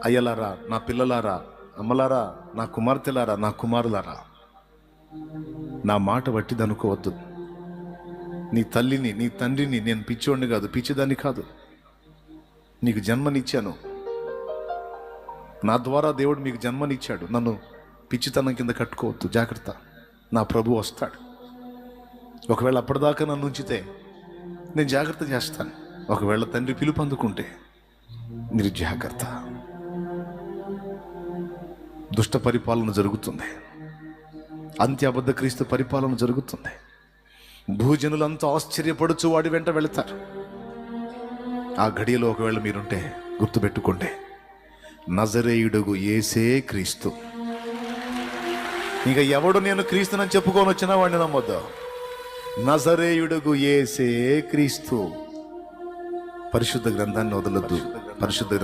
అయ్యలారా, నా పిల్లలారా, అమ్మలారా, నా కుమార్తెలారా, నా కుమారులారా, నా మాట వట్టిది అనుకోవద్దు. నీ తల్లిని, నీ తండ్రిని నేను పిచ్చోడిని కాదు, పిచ్చిదాన్ని కాదు. నీకు జన్మనిచ్చాను. నా ద్వారా దేవుడు మీకు జన్మనిచ్చాడు. నన్ను పిచ్చితనం కింద కట్టుకోవద్దు. జాగ్రత్త. నా ప్రభు వస్తాడు. ఒకవేళ అప్పటిదాకా నన్ను ఉంచితే నేను జాగ్రత్త చేస్తాను. ఒకవేళ తండ్రి పిలుపు అందుకుంటే మీరు జాగ్రత్త. దుష్ట పరిపాలన జరుగుతుంది. అంత్య అబద్ధ క్రీస్తు పరిపాలన జరుగుతుంది. భూజనులంతా ఆశ్చర్యపడుచు వాడి వెంట వెళతారు. ఆ గడియలో ఒకవేళ మీరుంటే గుర్తుపెట్టుకోండి, నజరేయుడుగు యేసే క్రీస్తు. ఇంకా ఎవడు నేను క్రీస్తునని చెప్పుకొని వచ్చినా వాడిని నమ్మొద్దు. నజరేయుడుగు యేసే క్రీస్తు. పరిశుద్ధ గ్రంథాన్ని వదలొద్దు. పరిశుద్ధ